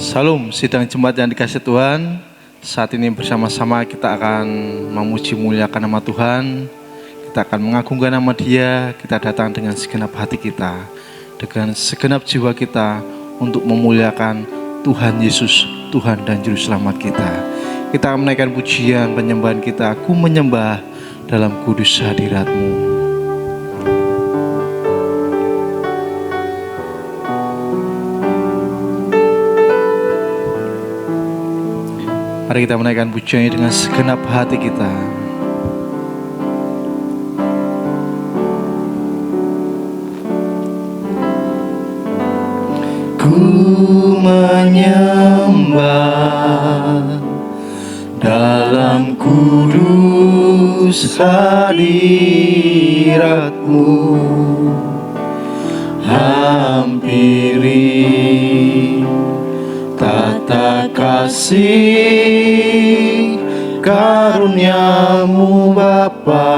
Salam sidang jemaat yang dikasih Tuhan. Saat ini bersama-sama kita akan memuji muliakan nama Tuhan. Kita akan mengagungkan nama Dia. Kita datang dengan segenap hati kita, dengan segenap jiwa kita untuk memuliakan Tuhan Yesus, Tuhan dan Juru Selamat kita. Kita akan menaikkan pujian penyembahan kita. Aku menyembah dalam kudus hadirat-Mu. Mari kita menaikkan pujian ini dengan segenap hati kita. Ku menyembah dalam kudus hadirat-Mu, hampiri tata kasih karunia-Mu Bapa.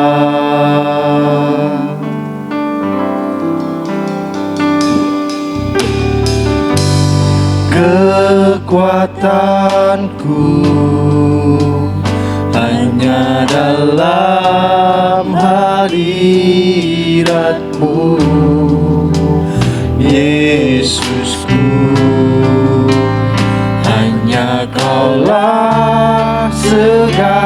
Kekuatanku hanya dalam hadirat-Mu, Yesusku. Hanya Kaulah segalanya.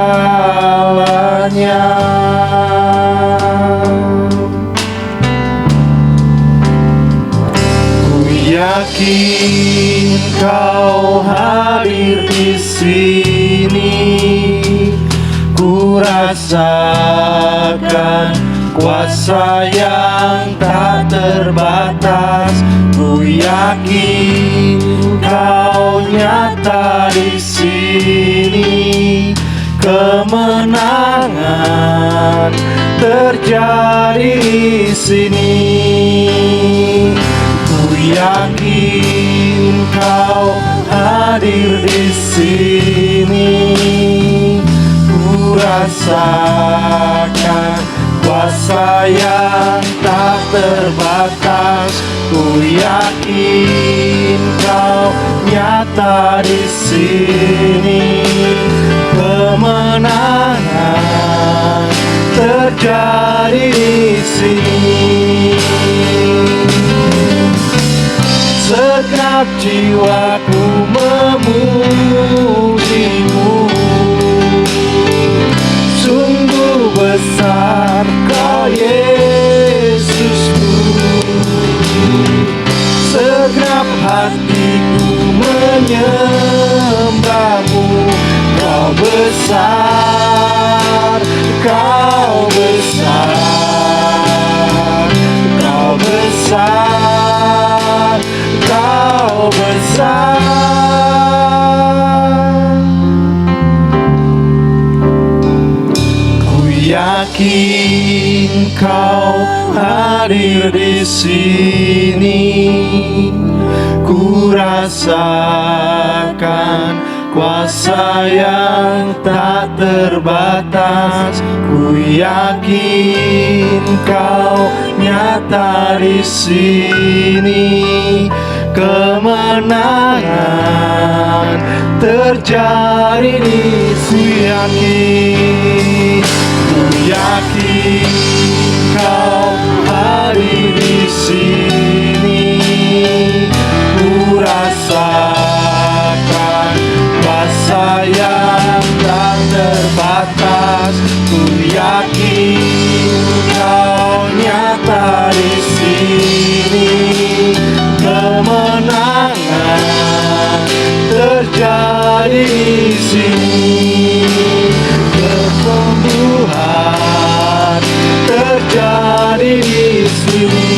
Ku yakin Kau hadir di sini. Ku rasakan kuasa yang tak terbatas. Ku yakin Kau nyata di sini. Kemenangan terjadi di sini. Ku yakin Kau hadir di sini. Ku rasakan kuasa yang tak terbatas. Ku yakin Kau nyata di sini. Kemenangan terjadi di sini. Segenap jiwaku memuji-Mu. Sungguh besar Kau Yesusku. Segenap hatiku menyembah-Mu. Kau besar, Kau besar, Kau besar, Kau besar. Ku yakin Kau hadir di sini. Ku rasakan kuasa yang tak terbatas. Ku yakin Kau nyata di sini. Kemenangan terjadi di sini. Ku yakin Kau hadir di sini. Ku rasakan kuasa yang tak terbatas. Ku yakin Kau nyata di sini. Kemenangan terjadi di sini. Kesembuhan terjadi di sini.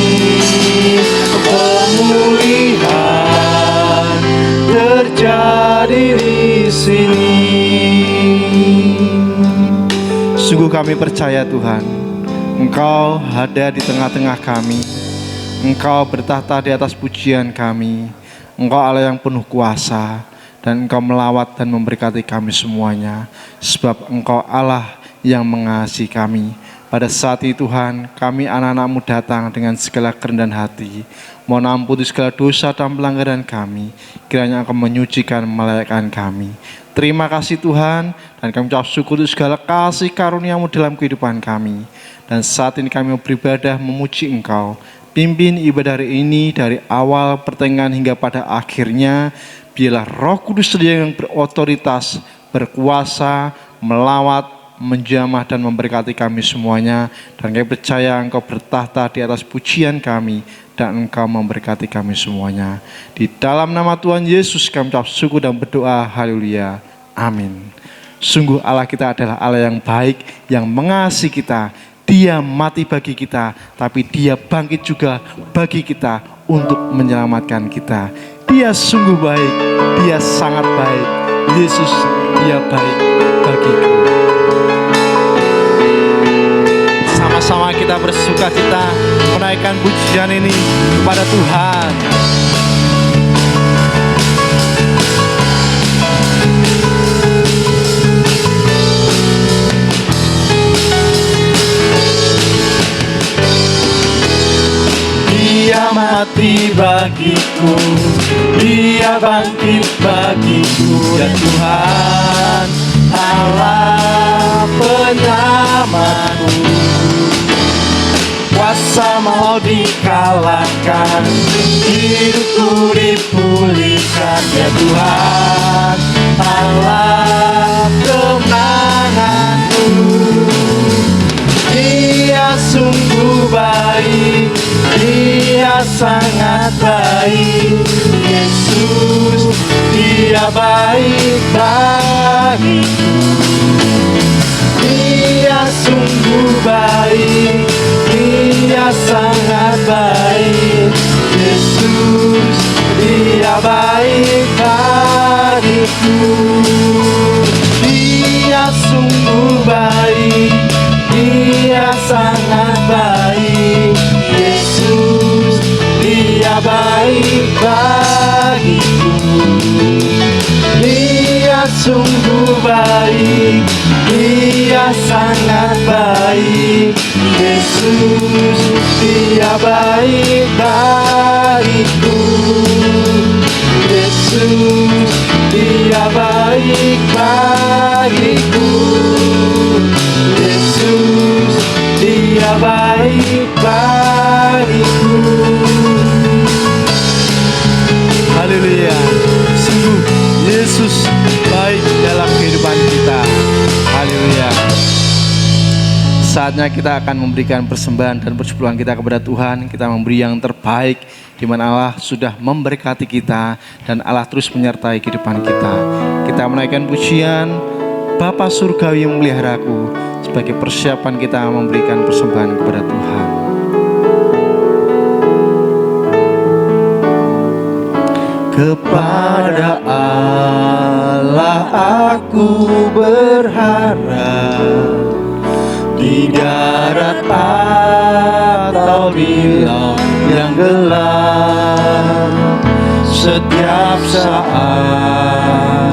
Pemulihan terjadi di sini. Sungguh kami percaya Tuhan, Engkau ada di tengah-tengah kami. Engkau bertahta di atas pujian kami. Engkau Allah yang penuh kuasa, dan Engkau melawat dan memberkati kami semuanya. Sebab Engkau Allah yang mengasihi kami. Pada saat ini Tuhan, kami anak-anak-Mu datang dengan segala kerendahan hati. Mohon ampuni segala dosa dan pelanggaran kami. Kiranya Engkau menyucikan, melayakkan kami. Terima kasih Tuhan, dan kami ucap syukur untuk segala kasih karunia-Mu dalam kehidupan kami. Dan saat ini kami beribadah memuji Engkau. Pimpin ibadah hari ini dari awal pertengahan hingga pada akhirnya. Biarlah Roh Kudus yang berotoritas, berkuasa, melawat, menjamah dan memberkati kami semuanya. Dan kami percaya Engkau bertahta di atas pujian kami, dan Engkau memberkati kami semuanya. Di dalam nama Tuhan Yesus kami ucap syukur dan berdoa. Haleluya. Amin. Sungguh Allah kita adalah Allah yang baik, yang mengasihi kita. Dia mati bagi kita, tapi Dia bangkit juga bagi kita untuk menyelamatkan kita. Dia sungguh baik, Dia sangat baik. Yesus, Dia baik bagiku. Sama-sama kita bersuka cita menaikkan pujian ini kepada Tuhan. Dia mati bagiku, Dia bangkit bagiku, ya Tuhan Allah penyelamatku. Kuasa mau dikalahkan, hidupku dipulihkan, ya Tuhan Allah kemenanganku. Dia sungguh baik, Dia sangat baik. Yesus, Dia baik bagiku. Dia sungguh baik, Dia sangat baik. Yesus, Dia baik bagiku. Dia sungguh baik, Dia sangat baik. Yesus, Dia baik bagiku. Dia sungguh baik, Dia sangat baik. Yesus, Dia baik bagiku. Yesus, Dia baik bagiku. Yesus, Dia baik bagiku. Haleluya. Sungguh Yesus baik dalam kehidupan kita. Haleluya. Saatnya kita akan memberikan persembahan dan persepuluhan kita kepada Tuhan. Kita memberi yang terbaik, di mana Allah sudah memberkati kita dan Allah terus menyertai kehidupan kita. Kita menaikkan pujian Bapa Surgawi yang memeliharaku sebagai persiapan kita memberikan persembahan kepada Tuhan. Kepada Allah aku berharap, di darat atau di laut yang gelap, setiap saat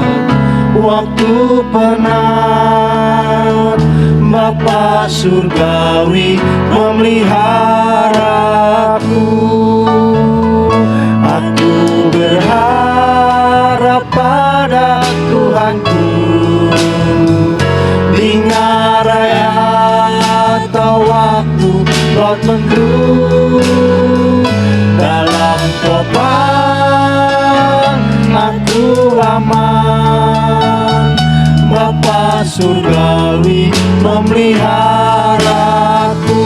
waktu penat Bapa Surgawi memeliharaku. Aku berharap pada Tuhanku, di ngaraya atau waktu laut menggelap, dalam topan aku aman. Bapa Surgawi memeliharaku.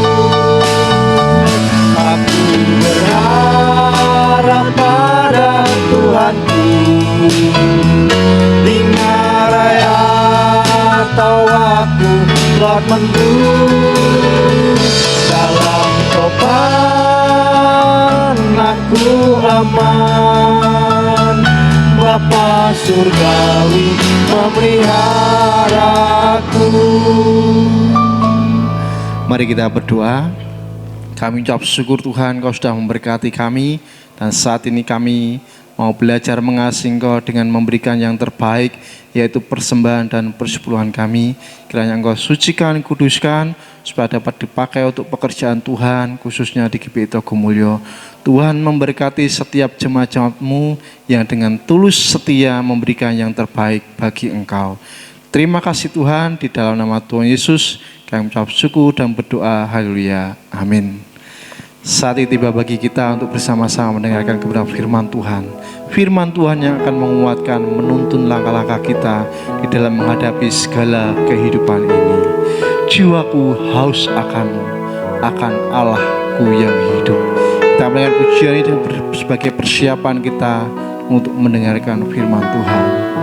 Aku berharap pada Tuhanku, di ngaraya atau waktu laut menggelap, dalam topan aku aman. Bapa Surgawi memeliharaku. Mari kita berdoa. Kami ucap syukur Tuhan, Kau sudah memberkati kami, dan saat ini kami mau belajar mengasihi Engkau dengan memberikan yang terbaik, yaitu persembahan dan persepuluhan kami. Kiranya Engkau sucikan, kuduskan, supaya dapat dipakai untuk pekerjaan Tuhan, khususnya di GPI Togomulyo. Tuhan memberkati setiap jemaat-jemaat-Mu yang dengan tulus setia memberikan yang terbaik bagi Engkau. Terima kasih Tuhan, di dalam nama Tuhan Yesus kami mengucap syukur dan berdoa. Haleluya. Amin. Saat ini tiba bagi kita untuk bersama-sama mendengarkan kebenaran firman Tuhan. Firman Tuhan yang akan menguatkan, menuntun langkah-langkah kita di dalam menghadapi segala kehidupan ini. Jiwaku haus akan-Mu, akan Allah-Ku yang hidup. Kita mendengar pujian ini sebagai persiapan kita untuk mendengarkan firman Tuhan.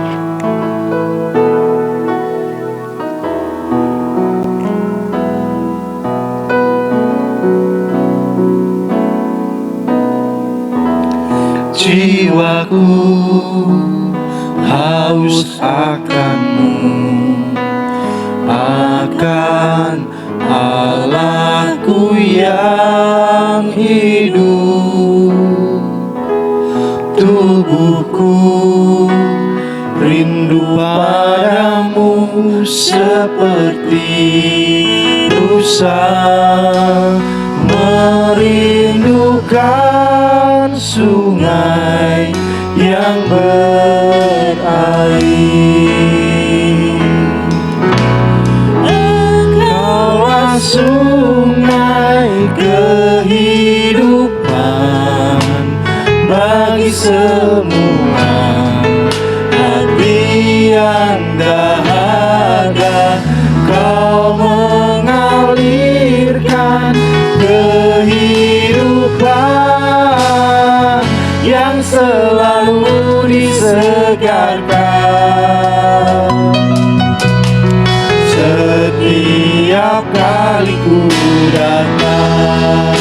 Jiwaku haus akan-Mu, akan Allah-Ku yang hidup. Tubuhku rindu padamu seperti rusa merindukan sungai yang berair. Engkaulah sungai kehidupan bagi semua hati yang dahaga. Kau mengalirkan kehidupan yang selalu disegarkan. Setiap kali ku datang,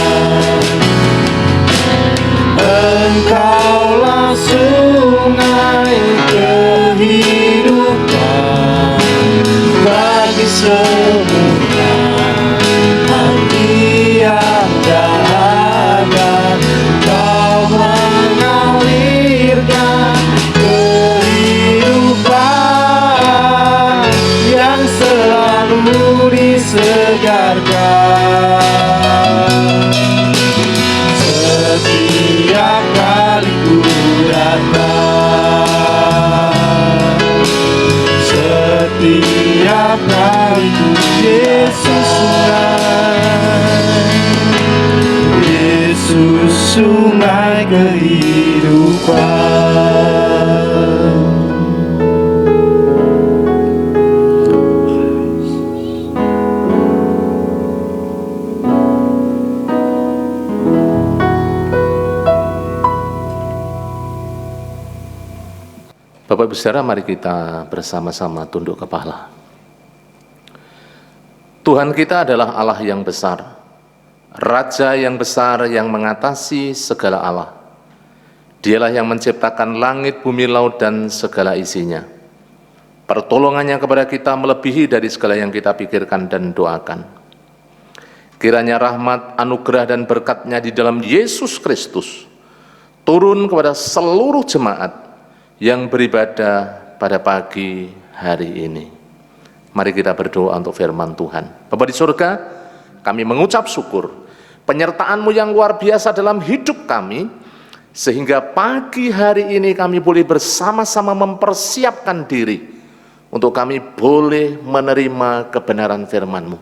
Engkaulah sungai kehidupan bagi semua hati yang dahaga. Kau mengalirkan kehidupan yang selalu disegarkan. Setiap kali ku datang, setiap kali ku Yesus sungai, Yesus sungai kehidupan. Bapak Ibu Saudara, mari kita bersama-sama tunduk kepala. Tuhan kita adalah Allah yang besar, Raja yang besar yang mengatasi segala Allah. Dialah yang menciptakan langit, bumi, laut, dan segala isinya. Pertolongannya kepada kita melebihi dari segala yang kita pikirkan dan doakan. Kiranya rahmat, anugerah, dan berkat-Nya di dalam Yesus Kristus turun kepada seluruh jemaat yang beribadah pada pagi hari ini. Mari kita berdoa untuk firman Tuhan. Bapa di surga, kami mengucap syukur penyertaan-Mu yang luar biasa dalam hidup kami, sehingga pagi hari ini kami boleh bersama-sama mempersiapkan diri untuk kami boleh menerima kebenaran firman-Mu.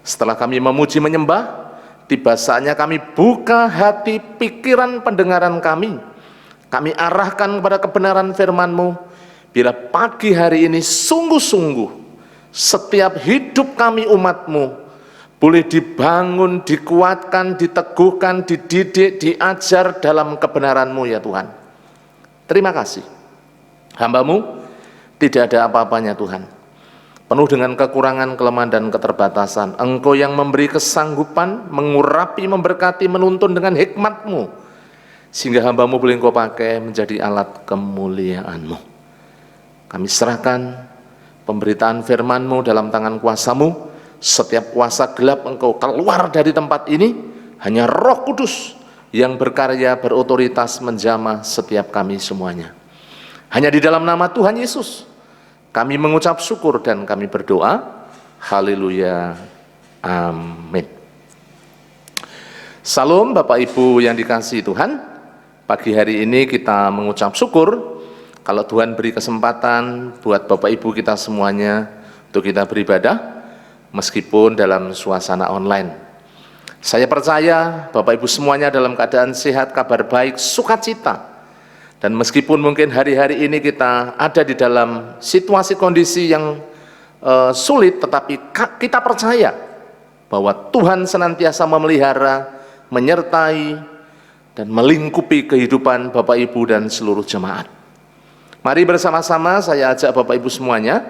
Setelah kami memuji menyembah, tiba saatnya kami buka hati, pikiran, pendengaran kami arahkan kepada kebenaran firman-Mu. Bila pagi hari ini sungguh-sungguh setiap hidup kami umat-Mu boleh dibangun, dikuatkan, diteguhkan, dididik, diajar dalam kebenaran-Mu ya Tuhan. Terima kasih. Hamba-Mu tidak ada apa-apanya Tuhan, penuh dengan kekurangan, kelemahan, dan keterbatasan. Engkau yang memberi kesanggupan, mengurapi, memberkati, menuntun dengan hikmat-Mu, sehingga hamba-Mu boleh Engkau pakai menjadi alat kemuliaan-Mu. Kami serahkan pemberitaan firman-Mu dalam tangan kuasa-Mu. Setiap kuasa gelap Engkau keluar dari tempat ini. Hanya Roh Kudus yang berkarya berotoritas menjamah setiap kami semuanya. Hanya di dalam nama Tuhan Yesus kami mengucap syukur dan kami berdoa. Haleluya. Amin. Salam Bapak Ibu yang dikasihi Tuhan. Pagi hari ini kita mengucap syukur kalau Tuhan beri kesempatan buat Bapak Ibu kita semuanya untuk kita beribadah meskipun dalam suasana online. Saya percaya Bapak Ibu semuanya dalam keadaan sehat, kabar baik, sukacita. Dan meskipun mungkin hari-hari ini kita ada di dalam situasi kondisi yang sulit, tetapi kita percaya bahwa Tuhan senantiasa memelihara, menyertai, dan melingkupi kehidupan Bapak Ibu dan seluruh jemaat. Mari bersama-sama saya ajak Bapak Ibu semuanya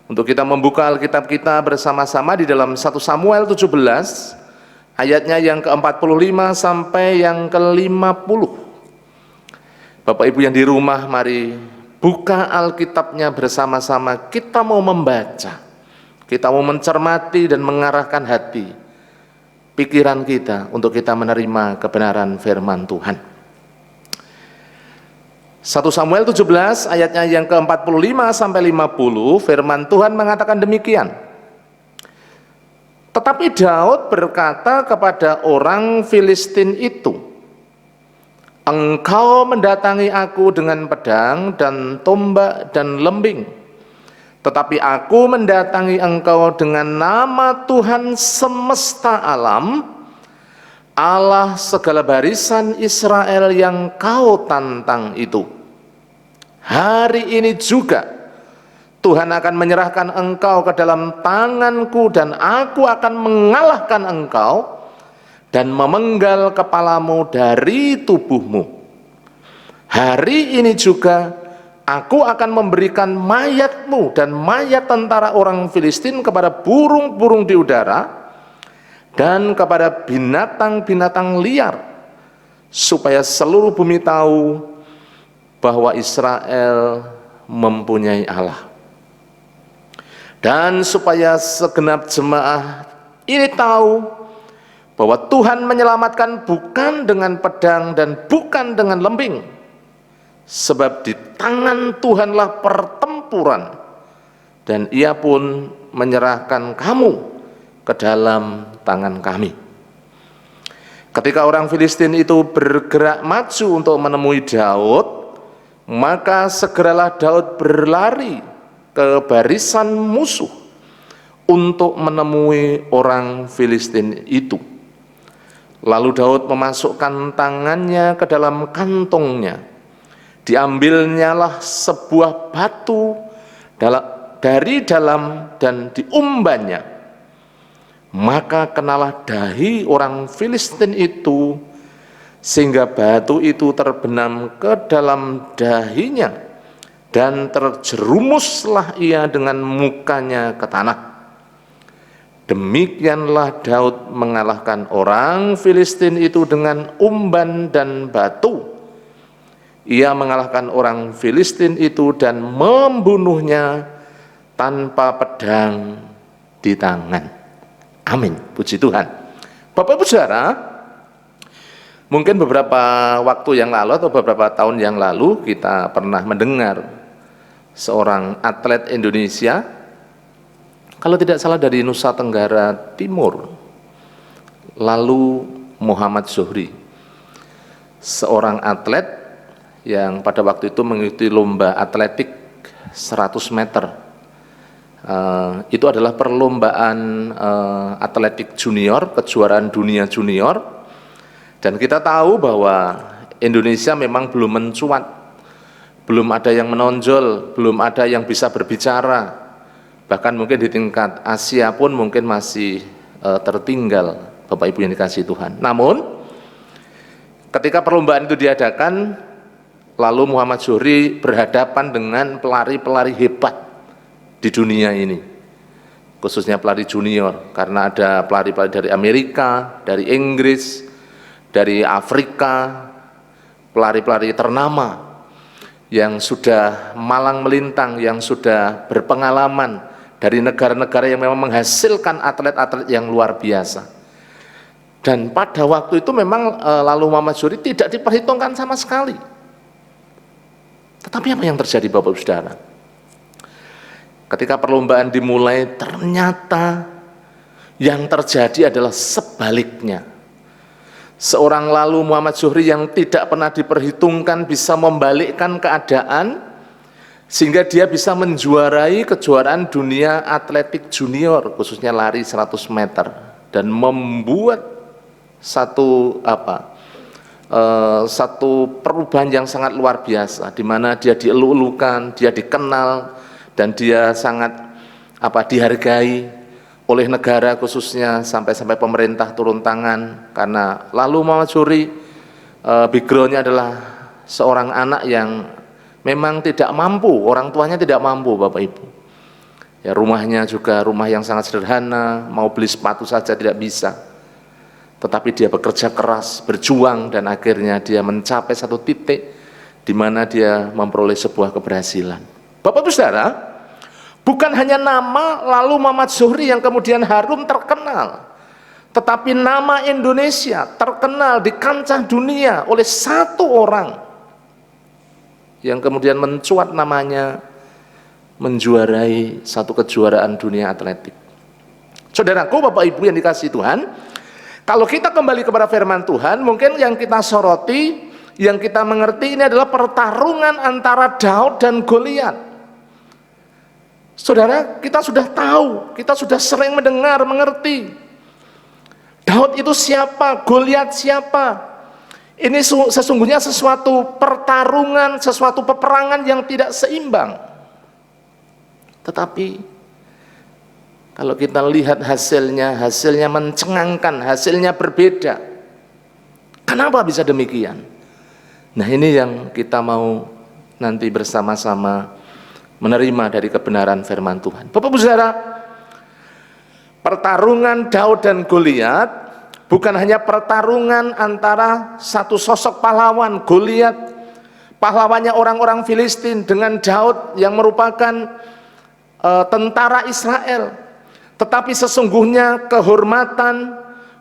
untuk kita membuka Alkitab kita bersama-sama di dalam 1 Samuel 17 ayatnya yang ke-45 sampai yang ke-50. Bapak Ibu yang di rumah, mari buka Alkitabnya bersama-sama. Kita mau membaca, kita mau mencermati dan mengarahkan hati, pikiran kita untuk kita menerima kebenaran firman Tuhan. 1 Samuel 17 ayatnya yang ke-45 sampai 50, firman Tuhan mengatakan demikian. Tetapi Daud berkata kepada orang Filistin itu, "Engkau mendatangi aku dengan pedang dan tombak dan lembing, tetapi aku mendatangi engkau dengan nama Tuhan semesta alam, Allah segala barisan Israel yang kau tantang itu. Hari ini juga Tuhan akan menyerahkan engkau ke dalam tanganku dan aku akan mengalahkan engkau dan memenggal kepalamu dari tubuhmu. Hari ini juga aku akan memberikan mayatmu dan mayat tentara orang Filistin kepada burung-burung di udara dan kepada binatang-binatang liar, supaya seluruh bumi tahu bahwa Israel mempunyai Allah. Dan supaya segenap jemaah ini tahu bahwa Tuhan menyelamatkan bukan dengan pedang dan bukan dengan lembing, sebab di tangan Tuhanlah pertempuran, dan ia pun menyerahkan kamu ke dalam tangan kami." Ketika orang Filistin itu bergerak maju untuk menemui Daud, maka segeralah Daud berlari ke barisan musuh untuk menemui orang Filistin itu. Lalu Daud memasukkan tangannya ke dalam kantongnya, diambilnyalah sebuah batu dari dalam dan diumbannya. Maka kenalah dahi orang Filistin itu, sehingga batu itu terbenam ke dalam dahinya, dan terjerumuslah ia dengan mukanya ke tanah. Demikianlah Daud mengalahkan orang Filistin itu dengan umban dan batu. Ia mengalahkan orang Filistin itu dan membunuhnya tanpa pedang di tangan. Amin. Puji Tuhan. Bapak Ibu Saudara, mungkin beberapa waktu yang lalu atau beberapa tahun yang lalu kita pernah mendengar seorang atlet Indonesia, kalau tidak salah dari Nusa Tenggara Timur, lalu Muhammad Zohri, seorang atlet yang pada waktu itu mengikuti lomba atletik 100 meter. Itu adalah perlombaan atletik junior, kejuaraan dunia junior, dan kita tahu bahwa Indonesia memang belum mencuat, belum ada yang menonjol, belum ada yang bisa berbicara. Bahkan mungkin di tingkat Asia pun mungkin masih tertinggal, Bapak Ibu yang dikasihi Tuhan. Namun ketika perlombaan itu diadakan, lalu Muhammad Zohri berhadapan dengan pelari-pelari hebat di dunia ini, khususnya pelari junior, karena ada pelari-pelari dari Amerika, dari Inggris, dari Afrika, pelari-pelari ternama yang sudah malang melintang, yang sudah berpengalaman dari negara-negara yang memang menghasilkan atlet-atlet yang luar biasa. Dan pada waktu itu memang lalu Muhammad Zuhri tidak diperhitungkan sama sekali. Tetapi apa yang terjadi Bapak Ibu Saudara? Ketika perlombaan dimulai, ternyata yang terjadi adalah sebaliknya. Seorang lalu Muhammad Zuhri yang tidak pernah diperhitungkan bisa membalikkan keadaan sehingga dia bisa menjuarai kejuaraan dunia atletik junior, khususnya lari 100 meter, dan membuat satu perubahan yang sangat luar biasa, di mana dia dielu-elukan, dia dikenal, dan dia sangat dihargai oleh negara, khususnya sampai pemerintah turun tangan. Karena lalu Muhammad Zuhri backgroundnya adalah seorang anak yang memang tidak mampu, orang tuanya tidak mampu Bapak Ibu. Ya, rumahnya juga rumah yang sangat sederhana, mau beli sepatu saja tidak bisa. Tetapi dia bekerja keras, berjuang, dan akhirnya dia mencapai satu titik di mana dia memperoleh sebuah keberhasilan. Bapak Ibu Saudara, bukan hanya nama lalu Muhammad Zuhri yang kemudian harum terkenal, tetapi nama Indonesia terkenal di kancah dunia oleh satu orang yang kemudian mencuat namanya menjuarai satu kejuaraan dunia atletik. Saudaraku, Bapak Ibu yang dikasihi Tuhan, kalau kita kembali kepada firman Tuhan, mungkin yang kita soroti, yang kita mengerti ini adalah pertarungan antara Daud dan Goliat. Saudara, kita sudah tahu, kita sudah sering mendengar, mengerti. Daud itu siapa? Goliat siapa? Ini sesungguhnya sesuatu pertarungan, sesuatu peperangan yang tidak seimbang. Tetapi kalau kita lihat hasilnya mencengangkan, hasilnya berbeda. Kenapa bisa demikian? Nah, ini yang kita mau nanti bersama-sama menerima dari kebenaran firman Tuhan. Bapak Ibu Saudara, pertarungan Daud dan Goliat bukan hanya pertarungan antara satu sosok pahlawan, Goliat, pahlawannya orang-orang Filistin, dengan Daud yang merupakan tentara Israel. Tetapi sesungguhnya kehormatan,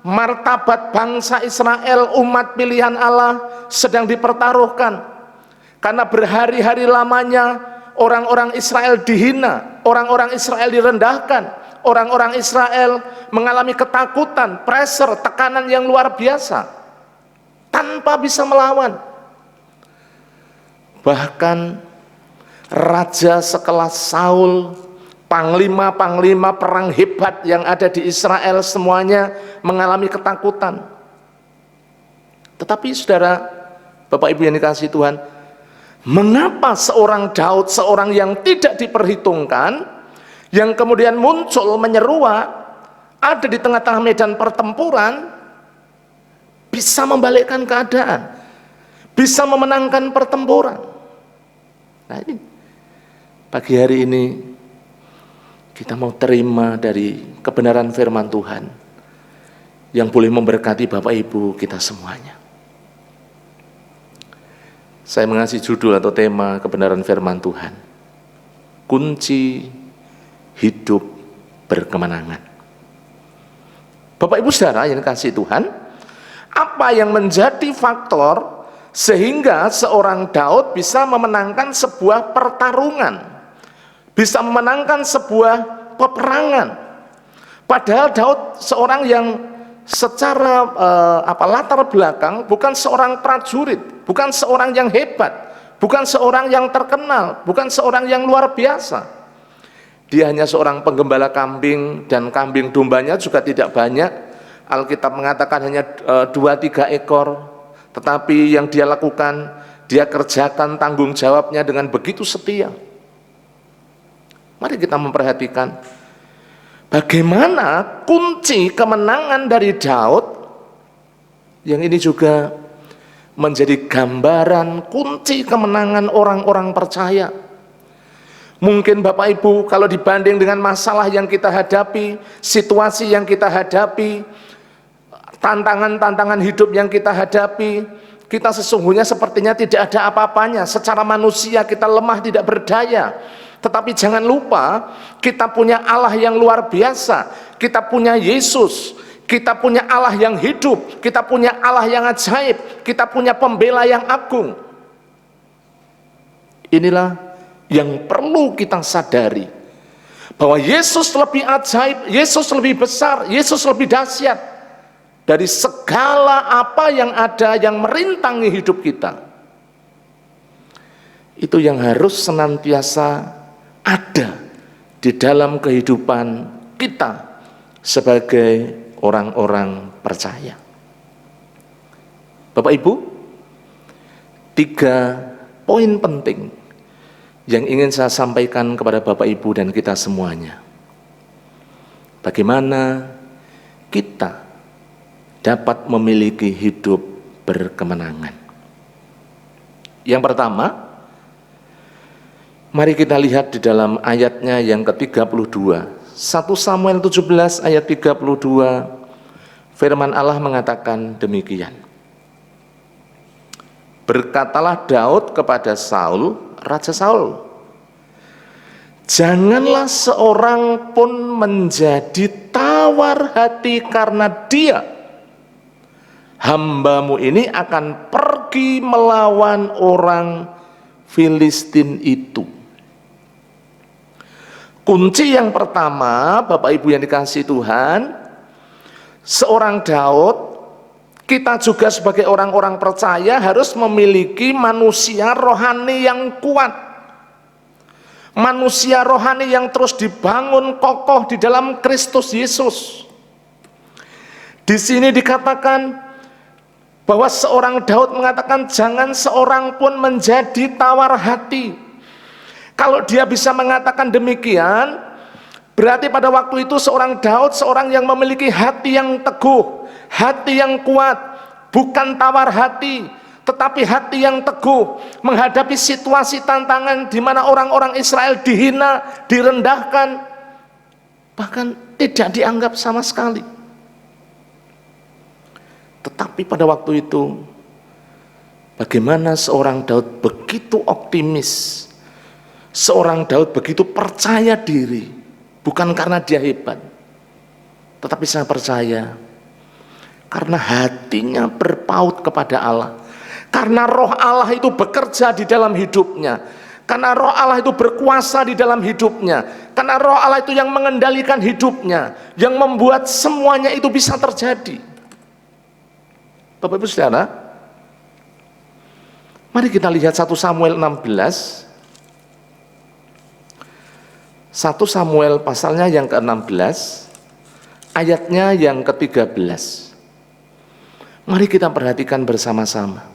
martabat bangsa Israel, umat pilihan Allah sedang dipertaruhkan. Karena berhari-hari lamanya orang-orang Israel dihina, orang-orang Israel direndahkan, orang-orang Israel mengalami ketakutan, pressure, tekanan yang luar biasa, tanpa bisa melawan. Bahkan raja sekelas Saul, panglima-panglima perang hebat yang ada di Israel semuanya mengalami ketakutan. Tetapi saudara, Bapak Ibu yang dikasihi Tuhan, mengapa seorang Daud, seorang yang tidak diperhitungkan, yang kemudian muncul menyeruak, ada di tengah-tengah medan pertempuran, bisa membalikkan keadaan, bisa memenangkan pertempuran? Nah, ini pagi hari ini kita mau terima dari kebenaran firman Tuhan yang boleh memberkati Bapak Ibu kita semuanya. Saya mengasih judul atau tema kebenaran firman Tuhan, kunci hidup berkemenangan. Bapak Ibu Saudara yang dikasihi Tuhan, apa yang menjadi faktor sehingga seorang Daud bisa memenangkan sebuah pertarungan, bisa memenangkan sebuah peperangan? Padahal Daud seorang yang secara latar belakang bukan seorang prajurit, bukan seorang yang hebat, bukan seorang yang terkenal, bukan seorang yang luar biasa. Dia hanya seorang penggembala kambing, dan kambing dombanya juga tidak banyak. Alkitab mengatakan hanya 2-3 ekor. Tetapi yang dia lakukan, dia kerjakan tanggung jawabnya dengan begitu setia. Mari kita memperhatikan bagaimana kunci kemenangan dari Daud, yang ini juga menjadi gambaran kunci kemenangan orang-orang percaya. Mungkin Bapak Ibu, kalau dibanding dengan masalah yang kita hadapi, situasi yang kita hadapi, tantangan-tantangan hidup yang kita hadapi, kita sesungguhnya sepertinya tidak ada apa-apanya. Secara manusia kita lemah, tidak berdaya. Tetapi jangan lupa, kita punya Allah yang luar biasa, kita punya Yesus, kita punya Allah yang hidup, kita punya Allah yang ajaib, kita punya pembela yang agung. Inilah yang perlu kita sadari, bahwa Yesus lebih ajaib, Yesus lebih besar, Yesus lebih dahsyat dari segala apa yang ada yang merintangi hidup kita. Itu yang harus senantiasa ada di dalam kehidupan kita sebagai orang-orang percaya. Bapak Ibu, 3 poin penting yang ingin saya sampaikan kepada Bapak Ibu dan kita semuanya. Bagaimana kita dapat memiliki hidup berkemenangan. Yang pertama, mari kita lihat di dalam ayatnya yang ke-32. 1 Samuel 17 ayat 32, firman Allah mengatakan demikian. Berkatalah Daud kepada Saul, Raja Saul, janganlah seorang pun menjadi tawar hati karena dia, hambamu ini akan pergi melawan orang Filistin itu. Kunci yang pertama, Bapak Ibu yang dikasihi Tuhan, seorang Daud, kita juga sebagai orang-orang percaya harus memiliki manusia rohani yang kuat, manusia rohani yang terus dibangun kokoh di dalam Kristus Yesus. Di sini dikatakan bahwa seorang Daud mengatakan jangan seorang pun menjadi tawar hati. Kalau dia bisa mengatakan demikian, berarti pada waktu itu seorang Daud, seorang yang memiliki hati yang teguh, hati yang kuat, bukan tawar hati, tetapi hati yang teguh menghadapi situasi tantangan di mana orang-orang Israel dihina, direndahkan, bahkan tidak dianggap sama sekali. Tetapi pada waktu itu, bagaimana seorang Daud begitu optimis, seorang Daud begitu percaya diri, bukan karena dia hebat, tetapi saya percaya karena hatinya berpaut kepada Allah, karena roh Allah itu bekerja di dalam hidupnya, karena roh Allah itu berkuasa di dalam hidupnya, karena roh Allah itu yang mengendalikan hidupnya, yang membuat semuanya itu bisa terjadi. Bapak Ibu Saudara, mari kita lihat 1 Samuel 16. 1 Samuel pasalnya yang ke-16, ayatnya yang ke-13. Mari kita perhatikan bersama-sama.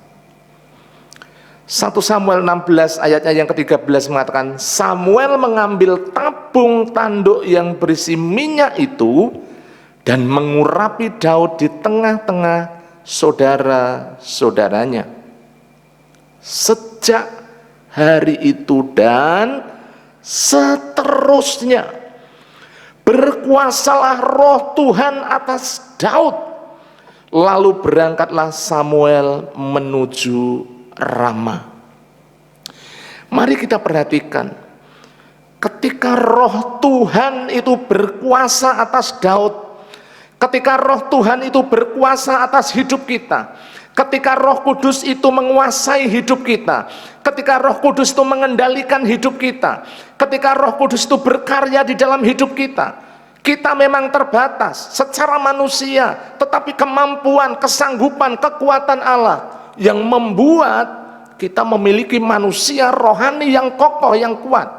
1 Samuel 16 ayatnya yang ke-13 mengatakan, Samuel mengambil tabung tanduk yang berisi minyak itu dan mengurapi Daud di tengah-tengah saudara-saudaranya. Sejak hari itu dan seterusnya berkuasalah roh Tuhan atas Daud. Lalu berangkatlah Samuel menuju Rama. Mari kita perhatikan, ketika roh Tuhan itu berkuasa atas Daud, ketika roh Tuhan itu berkuasa atas hidup kita, ketika Roh Kudus itu menguasai hidup kita, ketika Roh Kudus itu mengendalikan hidup kita, ketika Roh Kudus itu berkarya di dalam hidup kita, kita memang terbatas secara manusia, tetapi kemampuan, kesanggupan, kekuatan Allah yang membuat kita memiliki manusia rohani yang kokoh, yang kuat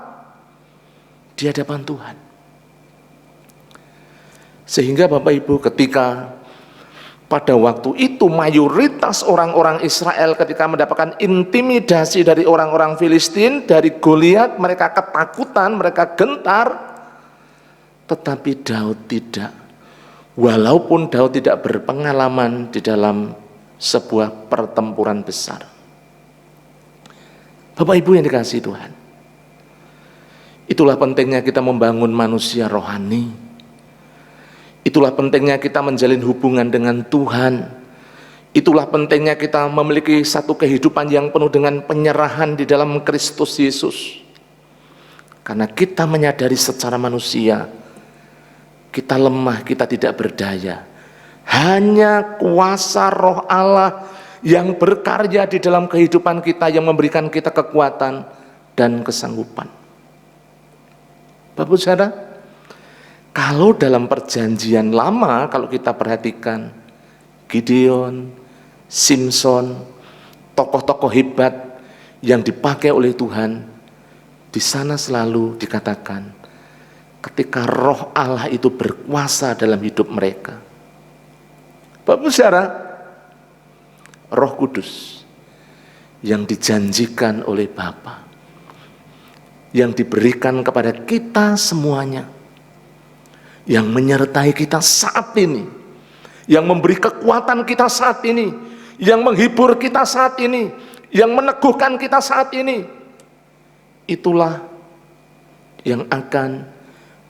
di hadapan Tuhan. Sehingga Bapak Ibu, ketika pada waktu itu mayoritas orang-orang Israel ketika mendapatkan intimidasi dari orang-orang Filistin, dari Goliat, mereka ketakutan, mereka gentar. Tetapi Daud tidak. Walaupun Daud tidak berpengalaman di dalam sebuah pertempuran besar. Bapak Ibu yang dikasihi Tuhan, itulah pentingnya kita membangun manusia rohani. Itulah pentingnya kita menjalin hubungan dengan Tuhan. Itulah pentingnya kita memiliki satu kehidupan yang penuh dengan penyerahan di dalam Kristus Yesus. Karena kita menyadari secara manusia, kita lemah, kita tidak berdaya. Hanya kuasa Roh Allah yang berkarya di dalam kehidupan kita, yang memberikan kita kekuatan dan kesanggupan. Bapak Saudara, kalau dalam perjanjian lama, kalau kita perhatikan Gideon, Simson, tokoh-tokoh hebat yang dipakai oleh Tuhan, di sana selalu dikatakan ketika Roh Allah itu berkuasa dalam hidup mereka. Bapak Saudara, Roh Kudus yang dijanjikan oleh Bapa, yang diberikan kepada kita semuanya, yang menyertai kita saat ini, yang memberi kekuatan kita saat ini, yang menghibur kita saat ini, yang meneguhkan kita saat ini, itulah yang akan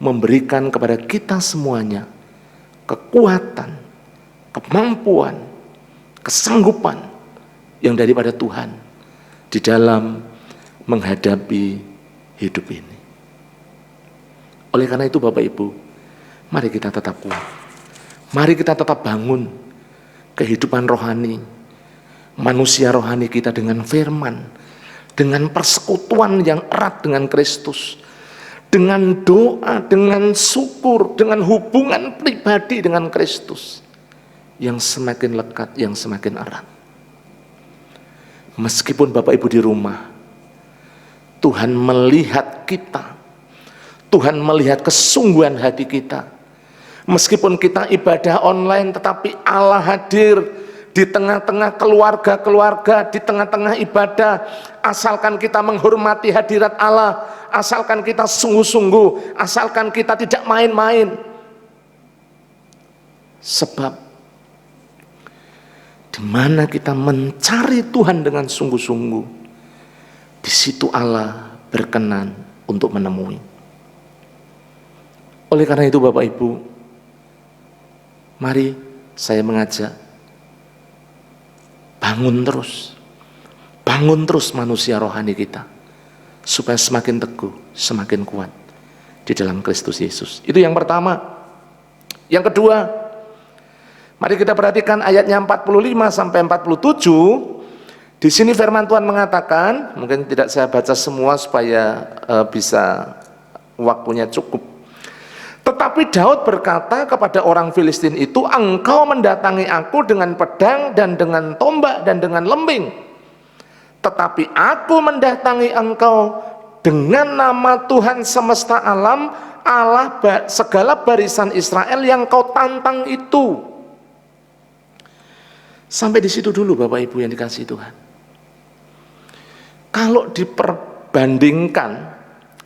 memberikan kepada kita semuanya kekuatan, kemampuan, kesanggupan yang daripada Tuhan di dalam menghadapi hidup ini. Oleh karena itu Bapak Ibu, mari kita tetap kuat. Mari kita tetap bangun kehidupan rohani, manusia rohani kita dengan firman, dengan persekutuan yang erat dengan Kristus, dengan doa, dengan syukur, dengan hubungan pribadi dengan Kristus yang semakin lekat, yang semakin erat. Meskipun Bapak Ibu di rumah, Tuhan melihat kita, Tuhan melihat kesungguhan hati kita. Meskipun kita ibadah online, tetapi Allah hadir di tengah-tengah keluarga-keluarga, di tengah-tengah ibadah. Asalkan kita menghormati hadirat Allah, asalkan kita sungguh-sungguh, asalkan kita tidak main-main. Sebab di mana kita mencari Tuhan dengan sungguh-sungguh, di situ Allah berkenan untuk menemui. Oleh karena itu Bapak Ibu, mari saya mengajak, bangun terus manusia rohani kita, supaya semakin teguh, semakin kuat di dalam Kristus Yesus. Itu yang pertama. Yang kedua, mari kita perhatikan ayatnya 45 sampai 47. Di sini firman Tuhan mengatakan, mungkin tidak saya baca semua supaya bisa waktunya cukup. Tetapi Daud berkata kepada orang Filistin itu, engkau mendatangi aku dengan pedang dan dengan tombak dan dengan lembing. Tetapi aku mendatangi engkau dengan nama Tuhan semesta alam, Allah segala barisan Israel yang kau tantang itu. Sampai di situ dulu Bapak Ibu yang dikasihi Tuhan. Kalau diperbandingkan,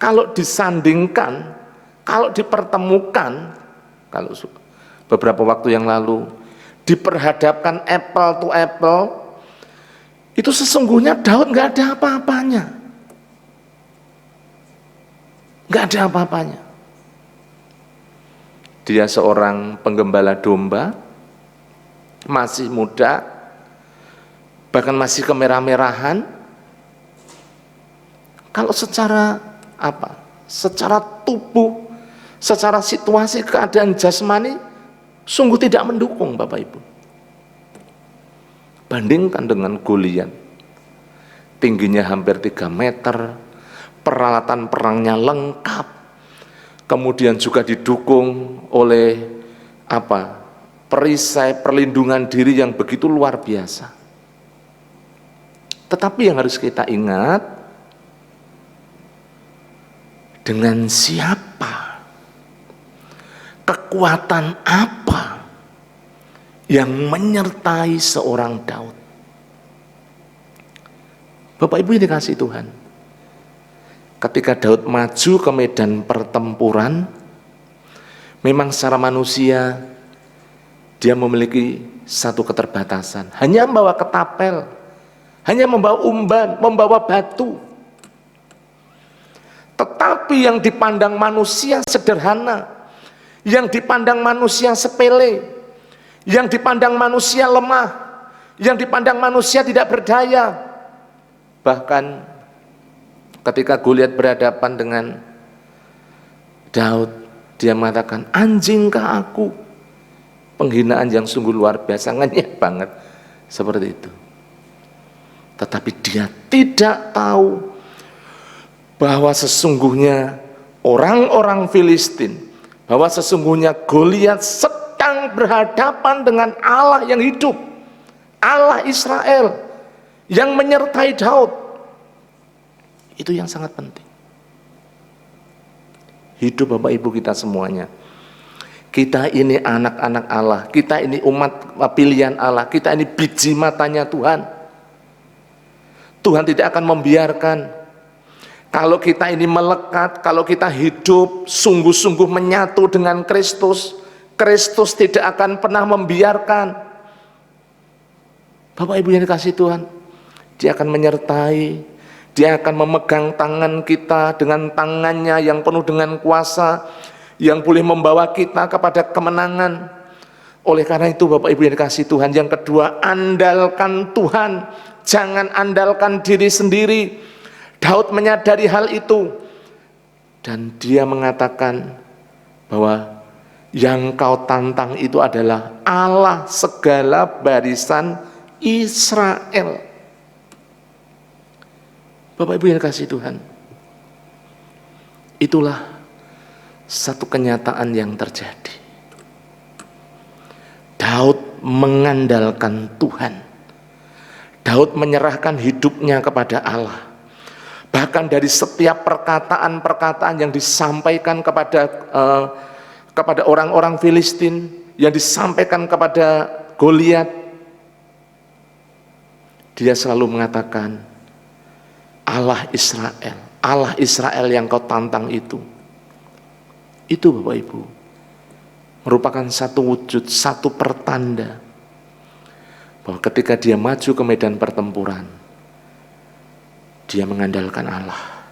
kalau disandingkan, kalau dipertemukan, kalau beberapa waktu yang lalu diperhadapkan apple to apple, itu sesungguhnya Daud nggak ada apa-apanya, nggak ada apa-apanya. Dia seorang penggembala domba, masih muda, bahkan masih kemerah-merahan. Kalau secara apa? Secara tubuh, secara situasi keadaan jasmani, sungguh tidak mendukung Bapak Ibu. Bandingkan dengan Goliat, tingginya hampir 3 meter, peralatan perangnya lengkap, kemudian juga didukung oleh perisai perlindungan diri yang begitu luar biasa. Tetapi yang harus kita ingat, dengan siapa, kekuatan apa yang menyertai seorang Daud. Bapak Ibu yang dikasihi Tuhan, ketika Daud maju ke medan pertempuran, memang secara manusia dia memiliki satu keterbatasan, hanya membawa ketapel, hanya membawa umban, membawa batu. Tetapi yang dipandang manusia sederhana, yang dipandang manusia sepele, yang dipandang manusia lemah, yang dipandang manusia tidak berdaya. Bahkan ketika Goliat berhadapan dengan Daud, dia mengatakan, anjingkah aku penghinaan yang sungguh luar biasa, ngenyek banget seperti itu. Tetapi dia tidak tahu bahwa sesungguhnya orang-orang Filistin, bahwa sesungguhnya Goliat sedang berhadapan dengan Allah yang hidup, Allah Israel yang menyertai Daud. Itu yang sangat penting. Hidup Bapak Ibu kita semuanya. Kita ini anak-anak Allah, kita ini umat pilihan Allah, kita ini biji matanya Tuhan. Tuhan tidak akan membiarkan kalau kita ini melekat, kalau kita hidup sungguh-sungguh menyatu dengan Kristus. Kristus tidak akan pernah membiarkan. Bapak Ibu yang dikasihi Tuhan, Dia akan menyertai, Dia akan memegang tangan kita dengan tangannya yang penuh dengan kuasa, yang boleh membawa kita kepada kemenangan. Oleh karena itu Bapak Ibu yang dikasihi Tuhan, yang kedua, andalkan Tuhan, jangan andalkan diri sendiri. Daud menyadari hal itu, dan dia mengatakan bahwa yang kau tantang itu adalah Allah segala barisan Israel. Bapak Ibu yang dikasihi Tuhan, itulah satu kenyataan yang terjadi. Daud mengandalkan Tuhan. Daud menyerahkan hidupnya kepada Allah. Bahkan dari setiap perkataan-perkataan yang disampaikan kepada orang-orang Filistin, yang disampaikan kepada Goliat, dia selalu mengatakan, Allah Israel yang kau tantang itu Bapak Ibu merupakan satu wujud, satu pertanda bahwa ketika dia maju ke medan pertempuran, dia mengandalkan Allah,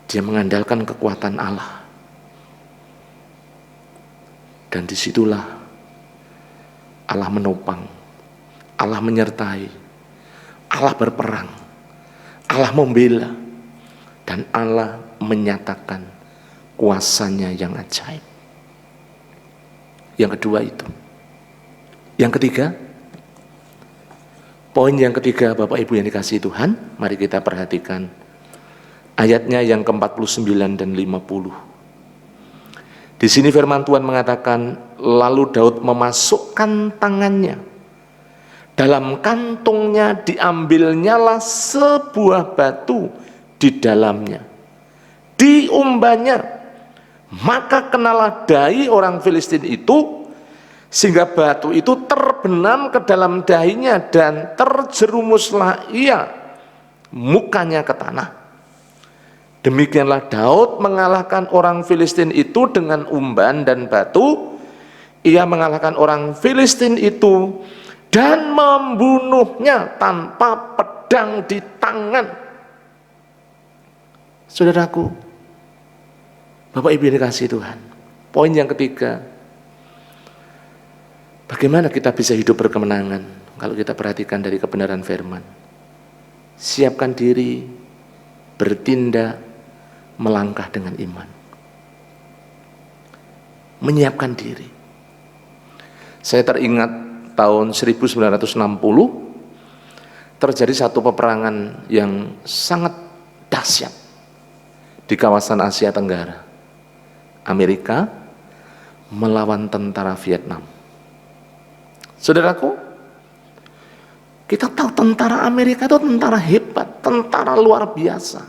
dia mengandalkan kekuatan Allah, dan disitulah Allah menopang, Allah menyertai, Allah berperang, Allah membela, dan Allah menyatakan kuasanya yang ajaib. Yang kedua itu. Yang ketiga, poin yang ketiga Bapak Ibu yang dikasihi Tuhan, mari kita perhatikan ayatnya yang ke-49 dan 50. Di sini firman Tuhan mengatakan, lalu Daud memasukkan tangannya, dalam kantungnya diambilnyalah sebuah batu di dalamnya, diumbannya, maka kenalah dahi orang Filistin itu, sehingga batu itu terbenam ke dalam dahinya dan terjerumuslah ia mukanya ke tanah. Demikianlah Daud mengalahkan orang Filistin itu dengan umban dan batu. Ia mengalahkan orang Filistin itu dan membunuhnya tanpa pedang di tangan. Saudaraku, Bapak Ibu yang dikasihi Tuhan, poin yang ketiga, bagaimana kita bisa hidup berkemenangan kalau kita perhatikan dari kebenaran firman. Siapkan diri, bertindak, melangkah dengan iman. Menyiapkan diri. Saya teringat tahun 1960 terjadi satu peperangan yang sangat dahsyat di kawasan Asia Tenggara. Amerika melawan tentara Vietnam. Saudaraku, kita tahu tentara Amerika itu tentara hebat, tentara luar biasa,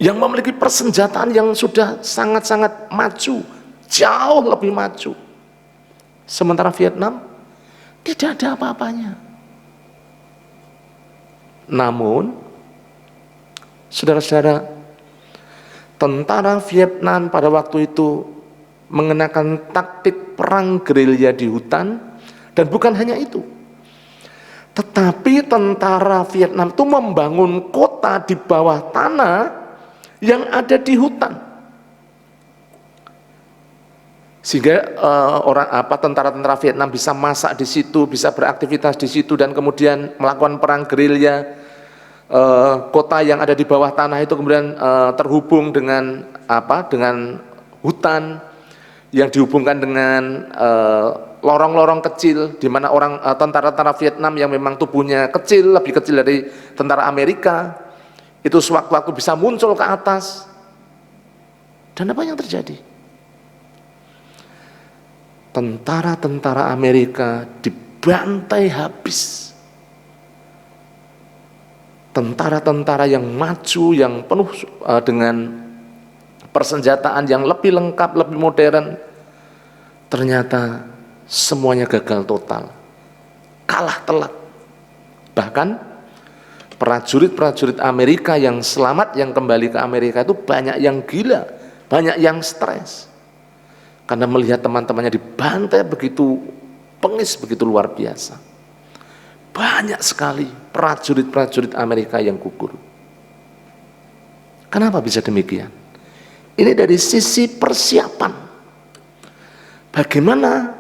yang memiliki persenjataan yang sudah sangat-sangat maju, jauh lebih maju. Sementara Vietnam tidak ada apa-apanya. Namun, saudara-saudara, tentara Vietnam pada waktu itu mengenakan taktik perang gerilya di hutan, dan bukan hanya itu, tetapi tentara Vietnam itu membangun kota di bawah tanah yang ada di hutan. Sehingga tentara-tentara Vietnam bisa masak di situ, bisa beraktivitas di situ, dan kemudian melakukan perang gerilya. Kota yang ada di bawah tanah itu kemudian terhubung dengan hutan, yang dihubungkan dengan lorong-lorong kecil, di mana tentara-tentara Vietnam yang memang tubuhnya kecil, lebih kecil dari tentara Amerika, itu sewaktu-waktu bisa muncul ke atas. Dan apa yang terjadi? Tentara-tentara Amerika dibantai habis. Tentara-tentara yang maju, yang penuh dengan persenjataan yang lebih lengkap, lebih modern, ternyata semuanya gagal total, kalah telak. Bahkan prajurit-prajurit Amerika yang selamat, yang kembali ke Amerika itu banyak yang gila, banyak yang stres, karena melihat teman-temannya dibantai begitu pengis, begitu luar biasa. Banyak sekali prajurit-prajurit Amerika yang gugur. Kenapa bisa demikian? Ini dari sisi persiapan. Bagaimana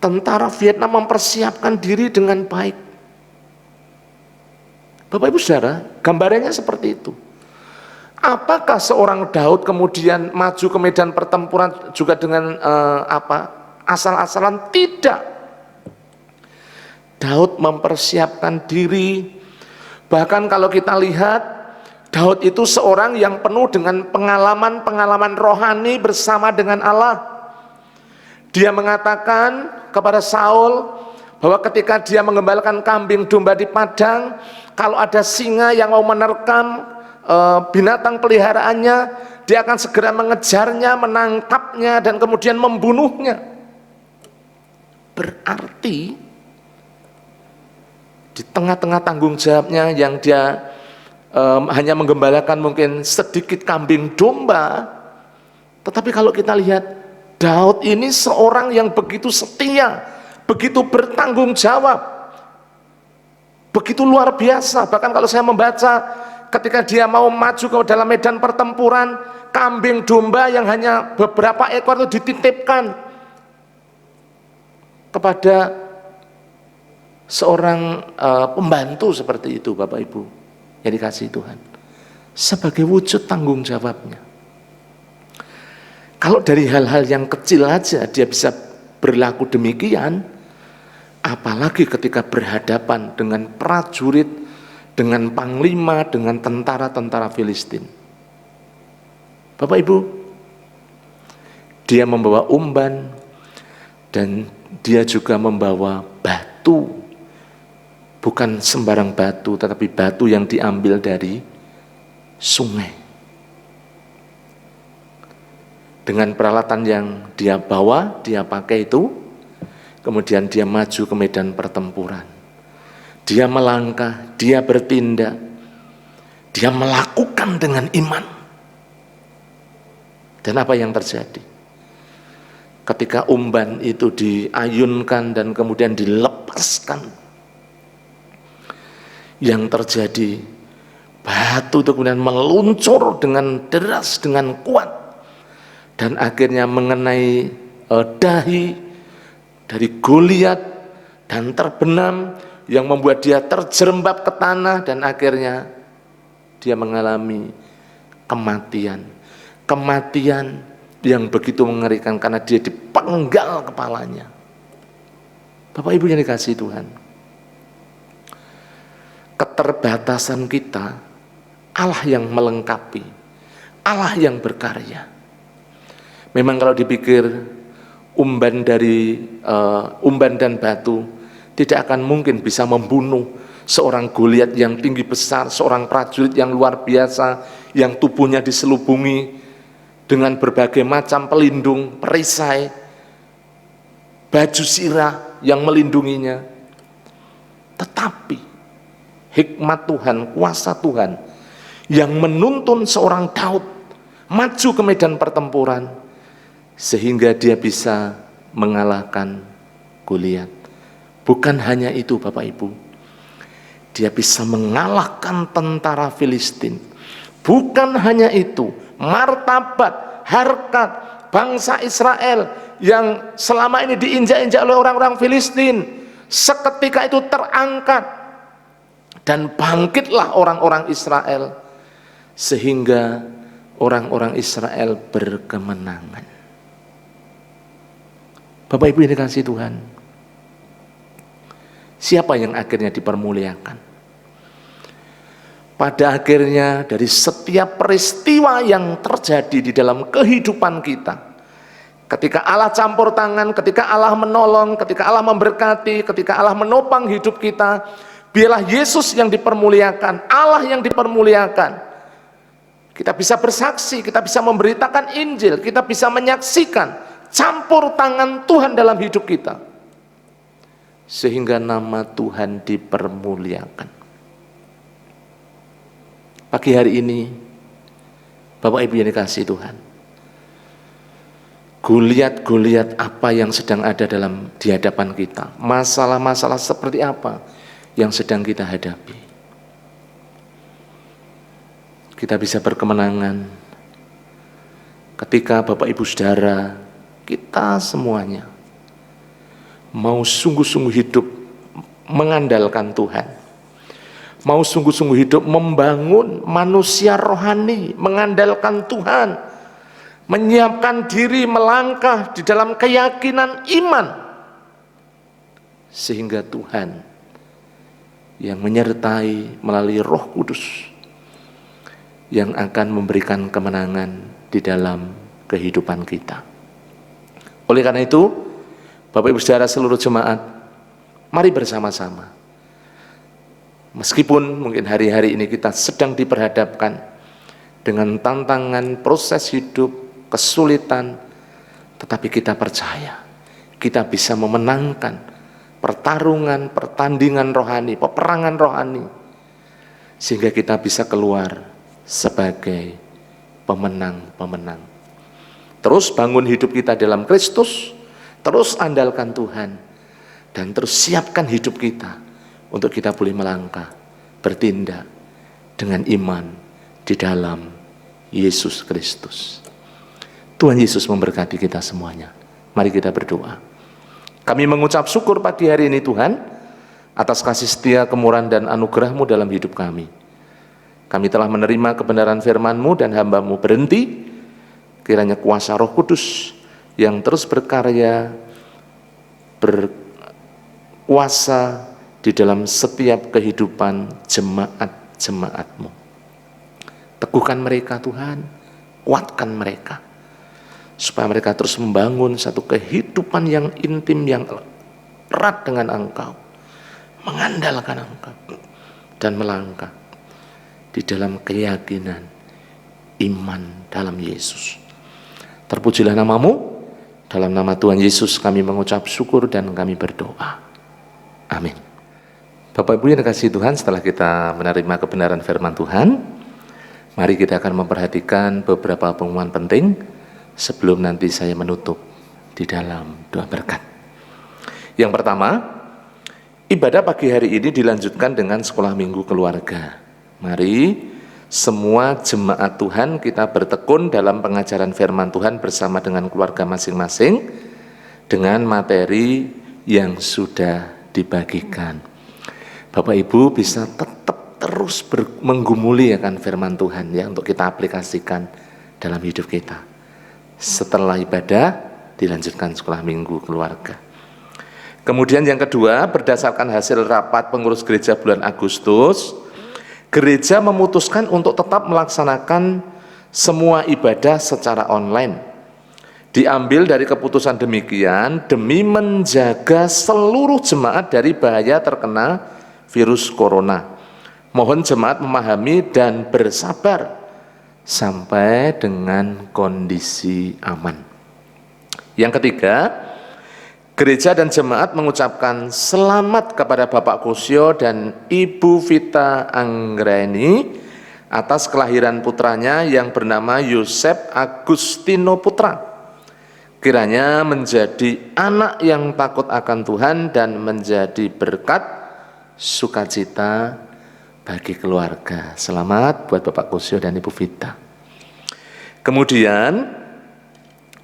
tentara Vietnam mempersiapkan diri dengan baik. Bapak Ibu Saudara, gambarannya seperti itu. Apakah seorang Daud kemudian maju ke medan pertempuran juga dengan asal-asalan? Tidak. Daud mempersiapkan diri. Bahkan kalau kita lihat, Daud itu seorang yang penuh dengan pengalaman-pengalaman rohani bersama dengan Allah. Dia mengatakan kepada Saul bahwa ketika dia menggembalakan kambing domba di padang, kalau ada singa yang mau menerkam binatang peliharaannya, dia akan segera mengejarnya, menangkapnya, dan kemudian membunuhnya. Berarti di tengah-tengah tanggung jawabnya yang dia hanya menggembalakan mungkin sedikit kambing domba, tetapi kalau kita lihat, Daud ini seorang yang begitu setia, begitu bertanggung jawab, begitu luar biasa. Bahkan kalau saya membaca ketika dia mau maju ke dalam medan pertempuran, kambing domba yang hanya beberapa ekor itu dititipkan kepada seorang pembantu seperti itu, Bapak Ibu yang dikasihi Tuhan, sebagai wujud tanggung jawabnya. Kalau dari hal-hal yang kecil aja dia bisa berlaku demikian, apalagi ketika berhadapan dengan prajurit, dengan panglima, dengan tentara-tentara Filistin. Bapak Ibu, dia membawa umban dan dia juga membawa batu. Bukan sembarang batu, tetapi batu yang diambil dari sungai. Dengan peralatan yang dia bawa, dia pakai itu, kemudian dia maju ke medan pertempuran. Dia melangkah, dia bertindak, dia melakukan dengan iman. Dan apa yang terjadi? Ketika umban itu diayunkan dan kemudian dilepaskan, yang terjadi, batu itu kemudian meluncur dengan deras, dengan kuat, dan akhirnya mengenai dahi dari Goliat dan terbenam, yang membuat dia terjerembab ke tanah, dan akhirnya dia mengalami kematian. Kematian yang begitu mengerikan karena dia dipenggal kepalanya. Bapak Ibu yang dikasihi Tuhan, keterbatasan kita, Allah yang melengkapi, Allah yang berkarya. Memang kalau dipikir umban dan batu tidak akan mungkin bisa membunuh seorang Goliat yang tinggi besar, seorang prajurit yang luar biasa, yang tubuhnya diselubungi dengan berbagai macam pelindung, perisai, baju sirah yang melindunginya. Tetapi hikmat Tuhan, kuasa Tuhan yang menuntun seorang Daud maju ke medan pertempuran sehingga dia bisa mengalahkan Goliat. Bukan hanya itu Bapak Ibu, dia bisa mengalahkan tentara Filistin. Bukan hanya itu, martabat, harkat bangsa Israel yang selama ini diinjak-injak oleh orang-orang Filistin, seketika itu terangkat dan bangkitlah orang-orang Israel, sehingga orang-orang Israel berkemenangan. Bapak Ibu yang dikasihi Tuhan, siapa yang akhirnya dipermuliakan? Pada akhirnya dari setiap peristiwa yang terjadi di dalam kehidupan kita, ketika Allah campur tangan, ketika Allah menolong, ketika Allah memberkati, ketika Allah menopang hidup kita, biarlah Yesus yang dipermuliakan, Allah yang dipermuliakan. Kita bisa bersaksi, kita bisa memberitakan Injil, kita bisa menyaksikan campur tangan Tuhan dalam hidup kita, sehingga nama Tuhan dipermuliakan. Pagi hari ini, Bapak Ibu yang dikasihi Tuhan, Goliat apa yang sedang ada di hadapan kita, masalah-masalah seperti apa yang sedang kita hadapi, kita bisa berkemenangan ketika Bapak Ibu Saudara, kita semuanya mau sungguh-sungguh hidup mengandalkan Tuhan, mau sungguh-sungguh hidup membangun manusia rohani, mengandalkan Tuhan, menyiapkan diri melangkah di dalam keyakinan iman, sehingga Tuhan yang menyertai melalui Roh Kudus yang akan memberikan kemenangan di dalam kehidupan kita. Oleh karena itu, Bapak Ibu Saudara seluruh jemaat, mari bersama-sama, meskipun mungkin hari-hari ini kita sedang diperhadapkan dengan tantangan proses hidup, kesulitan, tetapi kita percaya kita bisa memenangkan pertarungan, pertandingan rohani, peperangan rohani, sehingga kita bisa keluar sebagai pemenang-pemenang. Terus bangun hidup kita dalam Kristus, terus andalkan Tuhan, dan terus siapkan hidup kita untuk kita boleh melangkah, bertindak dengan iman di dalam Yesus Kristus. Tuhan Yesus memberkati kita semuanya. Mari kita berdoa. Kami mengucap syukur pagi hari ini Tuhan, atas kasih setia, kemurahan dan anugerah-Mu dalam hidup kami. Kami telah menerima kebenaran firman-Mu dan hamba-Mu berhenti, kiranya kuasa Roh Kudus yang terus berkarya, berkuasa di dalam setiap kehidupan jemaat-jemaat-Mu. Teguhkan mereka Tuhan, kuatkan mereka, supaya mereka terus membangun satu kehidupan yang intim, yang erat dengan Engkau, mengandalkan Engkau, dan melangkah di dalam keyakinan iman dalam Yesus. Terpujilah nama-Mu, dalam nama Tuhan Yesus kami mengucap syukur dan kami berdoa. Amin. Bapak Ibu yang dikasihi Tuhan, setelah kita menerima kebenaran firman Tuhan, mari kita akan memperhatikan beberapa pengumuman penting sebelum nanti saya menutup di dalam doa berkat. Yang pertama, ibadah pagi hari ini dilanjutkan dengan sekolah minggu keluarga. Mari semua jemaat Tuhan kita bertekun dalam pengajaran firman Tuhan bersama dengan keluarga masing-masing dengan materi yang sudah dibagikan. Bapak Ibu bisa tetap terus menggumuli akan firman Tuhan ya, untuk kita aplikasikan dalam hidup kita. Setelah ibadah dilanjutkan sekolah minggu keluarga. Kemudian yang kedua, berdasarkan hasil rapat pengurus gereja bulan Agustus, gereja memutuskan untuk tetap melaksanakan semua ibadah secara online. Diambil dari keputusan demikian demi menjaga seluruh jemaat dari bahaya terkena virus corona. Mohon jemaat memahami dan bersabar sampai dengan kondisi aman. Yang ketiga, gereja dan jemaat mengucapkan selamat kepada Bapak Kusyo dan Ibu Vita Anggraini atas kelahiran putranya yang bernama Yosef Agustino Putra. Kiranya menjadi anak yang takut akan Tuhan dan menjadi berkat sukacita bagi keluarga. Selamat buat Bapak Kusyo dan Ibu Vita. Kemudian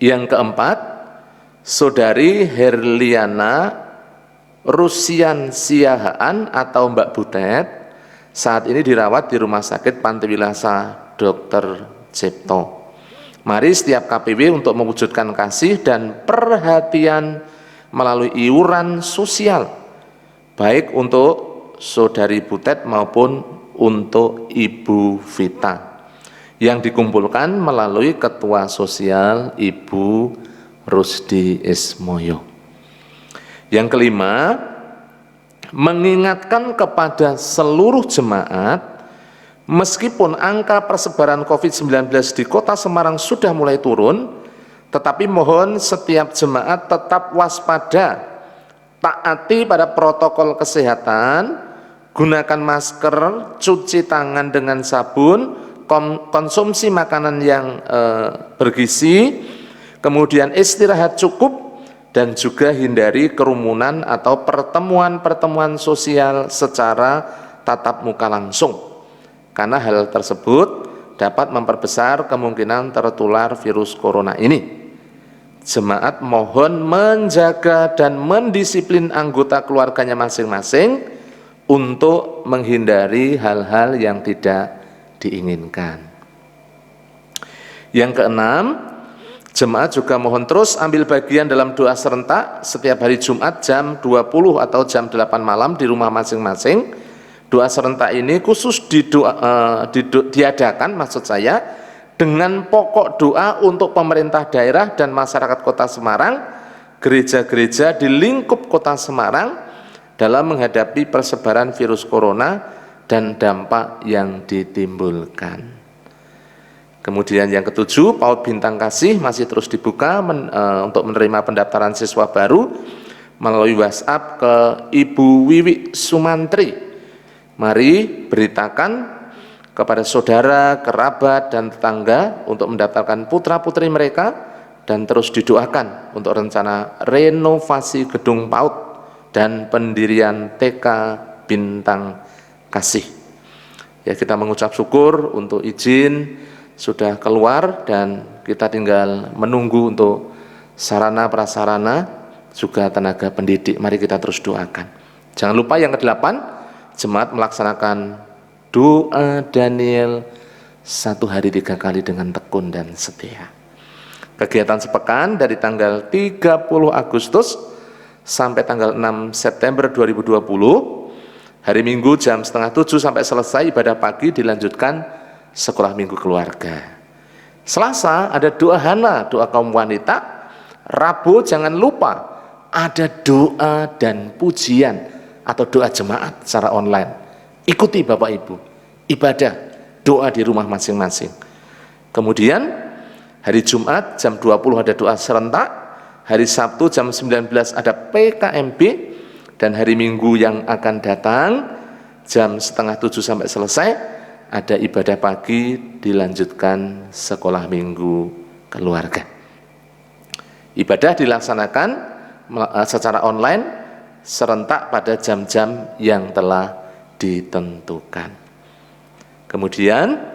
yang keempat, Saudari Herliana Rusian Siahaan atau Mbak Butet saat ini dirawat di Rumah Sakit Panti Wilasa Dr. Cipto. Mari setiap KPW untuk mewujudkan kasih dan perhatian melalui iuran sosial, baik untuk Saudari Butet maupun untuk Ibu Vita, yang dikumpulkan melalui Ketua Sosial Ibu Rusdi Ismoyo. Yang kelima, mengingatkan kepada seluruh jemaat, meskipun angka persebaran COVID-19 di Kota Semarang sudah mulai turun, tetapi mohon setiap jemaat tetap waspada, taati pada protokol kesehatan, gunakan masker, cuci tangan dengan sabun, konsumsi makanan yang bergizi, kemudian istirahat cukup, dan juga hindari kerumunan atau pertemuan-pertemuan sosial secara tatap muka langsung, karena hal tersebut dapat memperbesar kemungkinan tertular virus corona ini. Jemaat mohon menjaga dan mendisiplin anggota keluarganya masing-masing untuk menghindari hal-hal yang tidak diinginkan. Yang keenam, jemaat juga mohon terus ambil bagian dalam doa serentak setiap hari Jumat jam 20 atau jam 8 malam di rumah masing-masing. Doa serentak ini khusus diadakan, maksud saya, dengan pokok doa untuk pemerintah daerah dan masyarakat Kota Semarang, gereja-gereja di lingkup Kota Semarang dalam menghadapi persebaran virus corona dan dampak yang ditimbulkan. Kemudian yang ketujuh, PAUD Bintang Kasih masih terus dibuka untuk menerima pendaftaran siswa baru melalui WhatsApp ke Ibu Wiwi Sumantri. Mari beritakan kepada saudara, kerabat, dan tetangga untuk mendaftarkan putra-putri mereka, dan terus didoakan untuk rencana renovasi gedung PAUD dan pendirian TK Bintang Kasih. Ya, kita mengucap syukur untuk izin sudah keluar dan kita tinggal menunggu untuk sarana prasarana juga tenaga pendidik. Mari kita terus doakan. Jangan lupa yang ke-8, jemaat melaksanakan doa Daniel 1 hari 3 kali dengan tekun dan setia. Kegiatan sepekan dari tanggal 30 Agustus sampai tanggal 6 September 2020, hari Minggu jam 6:30 sampai selesai ibadah pagi dilanjutkan sekolah minggu keluarga. Selasa ada doa Hana, doa kaum wanita. Rabu jangan lupa ada doa dan pujian atau doa jemaat secara online. Ikuti Bapak Ibu, ibadah doa di rumah masing-masing. Kemudian hari Jumat jam 20 ada doa serentak, hari Sabtu jam 19 ada PKMB, dan hari Minggu yang akan datang jam 6:30 sampai selesai ada ibadah pagi dilanjutkan sekolah minggu keluarga. Ibadah dilaksanakan secara online serentak pada jam-jam yang telah ditentukan. Kemudian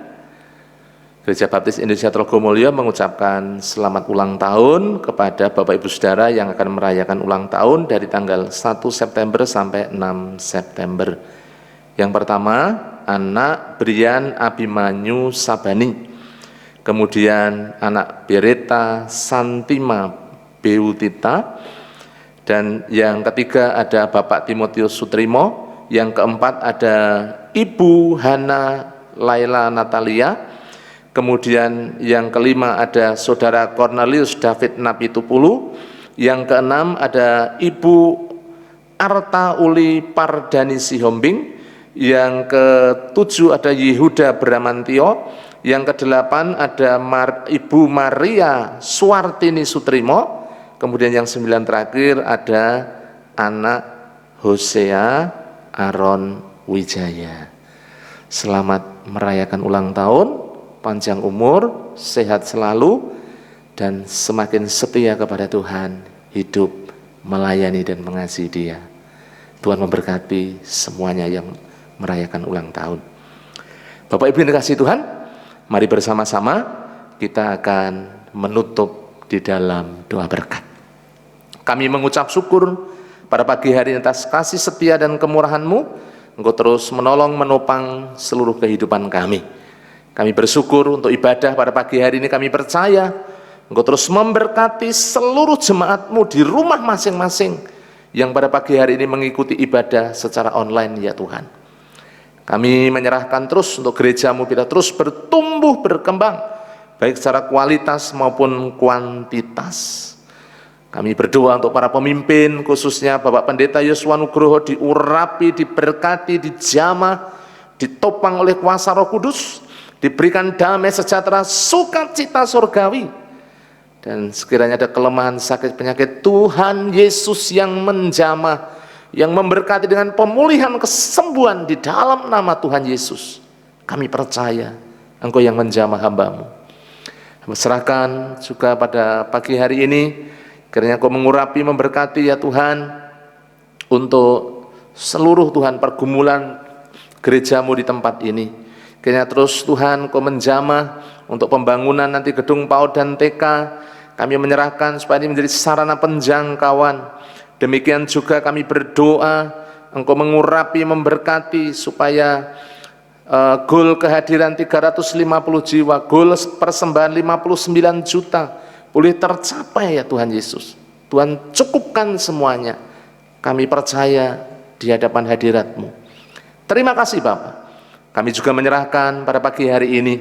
Gereja Baptis Indonesia Trogomulyo mengucapkan selamat ulang tahun kepada Bapak Ibu Saudara yang akan merayakan ulang tahun dari tanggal 1 September sampai 6 September. Yang pertama, anak Brian Abimanyu Sabani, kemudian anak Bereta Santima Beutita, dan yang ketiga ada Bapak Timotius Sutrimo, yang keempat ada Ibu Hana Laila Natalia, kemudian yang kelima ada Saudara Cornelius David Napitupulu, yang keenam ada Ibu Arta Uli Pardani Sihombing, yang ketujuh ada Yehuda Bramantio, yang kedelapan ada Ibu Maria Suartini Sutrimo, kemudian yang 9 terakhir ada anak Hosea Aron Wijaya. Selamat merayakan ulang tahun, panjang umur, sehat selalu, dan semakin setia kepada Tuhan, hidup melayani dan mengasihi Dia. Tuhan memberkati semuanya yang merayakan ulang tahun. Bapak Ibu yang dikasihi Tuhan, mari bersama-sama kita akan menutup di dalam doa berkat. Kami mengucap syukur pada pagi hari atas kasih setia dan kemurahan-Mu. Engkau terus menolong menopang seluruh kehidupan kami. Kami bersyukur untuk ibadah pada pagi hari ini. Kami percaya Engkau terus memberkati seluruh jemaat-Mu di rumah masing-masing yang pada pagi hari ini mengikuti ibadah secara online ya Tuhan. Kami menyerahkan terus untuk gereja-Mu bila terus bertumbuh, berkembang, baik secara kualitas maupun kuantitas. Kami berdoa untuk para pemimpin, khususnya Bapak Pendeta Yosua Nugroho, diurapi, diberkati, dijamah, ditopang oleh kuasa Roh Kudus, diberikan damai sejahtera, sukacita surgawi, dan sekiranya ada kelemahan, sakit, penyakit, Tuhan Yesus yang menjamah, yang memberkati dengan pemulihan, kesembuhan di dalam nama Tuhan Yesus. Kami percaya Engkau yang menjamah hamba-Mu. Serahkan juga pada pagi hari ini, kiranya Engkau mengurapi, memberkati ya Tuhan, untuk seluruh Tuhan pergumulan gereja-Mu di tempat ini. Kiranya terus Tuhan Engkau menjamah untuk pembangunan nanti gedung PAUD dan TK. Kami menyerahkan supaya ini menjadi sarana penjangkauan. Demikian juga kami berdoa Engkau mengurapi, memberkati supaya goal kehadiran 350 jiwa, goal persembahan 59 juta boleh tercapai ya Tuhan Yesus. Tuhan cukupkan semuanya. Kami percaya di hadapan hadirat-Mu. Terima kasih Bapak. Kami juga menyerahkan pada pagi hari ini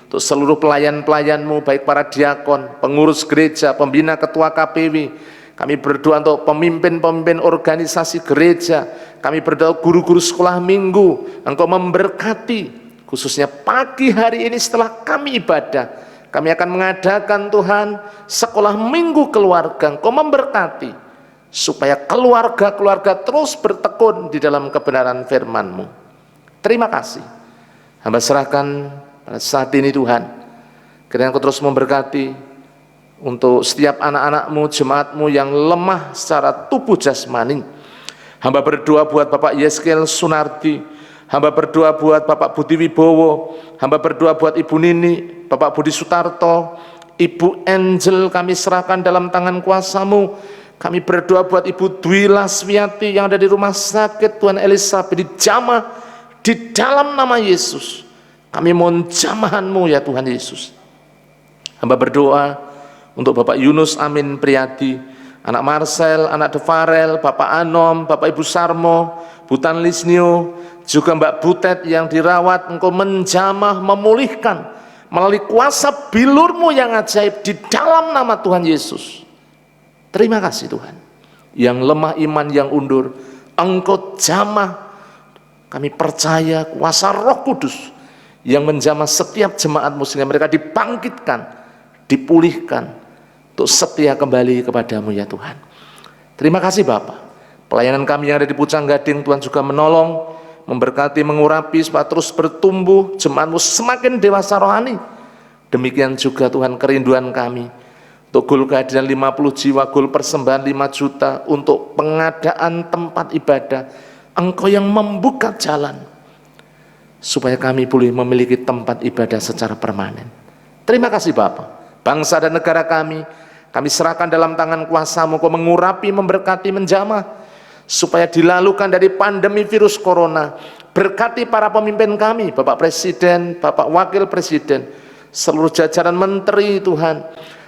untuk seluruh pelayan-pelayan-Mu, baik para diakon, pengurus gereja, pembina, ketua KPW. Kami berdoa untuk pemimpin-pemimpin organisasi gereja. Kami berdoa guru-guru sekolah minggu. Engkau memberkati, khususnya pagi hari ini setelah kami ibadah. Kami akan mengadakan Tuhan sekolah minggu keluarga. Engkau memberkati supaya keluarga-keluarga terus bertekun di dalam kebenaran firman-Mu. Terima kasih. Hamba serahkan pada saat ini Tuhan, kiranya Engkau terus memberkati untuk setiap anak-anak-Mu, jemaat-Mu yang lemah secara tubuh jasmani. Hamba berdoa buat Bapak Yeskel Sunardi, hamba berdoa buat Bapak Budi Wibowo, hamba berdoa buat Ibu Nini, Bapak Budi Sutarto, Ibu Angel, kami serahkan dalam tangan kuasa-Mu. Kami berdoa buat Ibu Dwi Laswiati yang ada di rumah sakit, Tuhan Elizabeth, dijamah di dalam nama Yesus. Kami mohon jamahan-Mu ya Tuhan Yesus. Hamba berdoa untuk Bapak Yunus Amin Priyadi, anak Marcel, anak Devarel, Bapak Anom, Bapak Ibu Sarmo, Butan Lisnio, juga Mbak Butet yang dirawat. Engkau menjamah, memulihkan melalui kuasa bilur-Mu yang ajaib di dalam nama Tuhan Yesus. Terima kasih Tuhan. Yang lemah iman, yang undur, Engkau jamah. Kami percaya kuasa Roh Kudus yang menjamah setiap jemaat-Mu sehingga mereka dibangkitkan, dipulihkan, untuk setia kembali kepadamu ya Tuhan. Terima kasih Bapak. Pelayanan kami yang ada di Pucang Gading, Tuhan juga menolong, memberkati, mengurapi supaya terus bertumbuh, jemaat-Mu semakin dewasa rohani. Demikian juga Tuhan kerinduan kami untuk goal kehadiran 50 jiwa, goal persembahan 5 juta untuk pengadaan tempat ibadah. Engkau yang membuka jalan supaya kami boleh memiliki tempat ibadah secara permanen. Terima kasih Bapak. Bangsa dan negara kami serahkan dalam tangan kuasa-Mu. Kau mengurapi, memberkati, menjamah supaya dilalukan dari pandemi virus corona. Berkati para pemimpin kami, Bapak Presiden, Bapak Wakil Presiden, seluruh jajaran menteri Tuhan,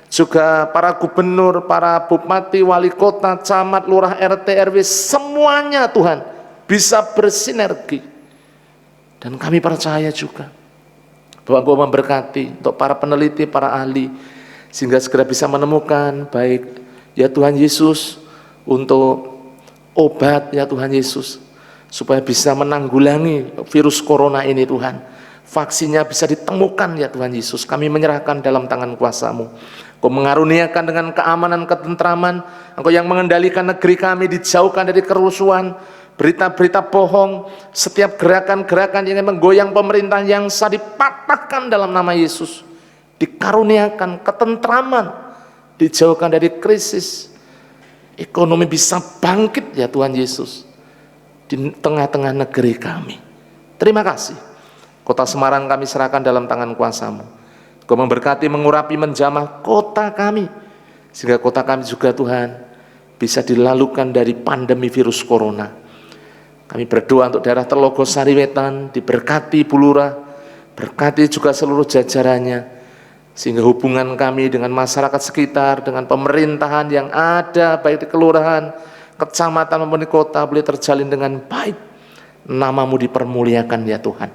juga para gubernur, para bupati, wali kota, camat, lurah, RT, RW, semuanya Tuhan bisa bersinergi. Dan kami percaya juga bahwa Engkau memberkati untuk para peneliti, para ahli, sehingga segera bisa menemukan baik ya Tuhan Yesus untuk obat ya Tuhan Yesus, supaya bisa menanggulangi virus corona ini Tuhan. Vaksinnya bisa ditemukan ya Tuhan Yesus. Kami menyerahkan dalam tangan kuasa-Mu. Engkau mengaruniakan dengan keamanan, ketentraman. Engkau yang mengendalikan negeri kami, dijauhkan dari kerusuhan, berita-berita bohong, setiap gerakan-gerakan yang menggoyang pemerintahan yang sah dipatahkan dalam nama Yesus. Dikaruniakan ketentraman, dijauhkan dari krisis, ekonomi bisa bangkit ya Tuhan Yesus di tengah-tengah negeri kami. Terima kasih. Kota Semarang kami serahkan dalam tangan kuasa-Mu. Engkau memberkati, mengurapi, menjamah kota kami, sehingga kota kami juga Tuhan bisa dilalukan dari pandemi virus corona. Kami berdoa untuk daerah Telogo Sariwetan, diberkati Bu Lurah, berkati juga seluruh jajarannya. sehingga hubungan kami dengan masyarakat sekitar, dengan pemerintahan yang ada, baik di kelurahan, kecamatan maupun di kota, boleh terjalin dengan baik. Namamu dipermuliakan ya Tuhan.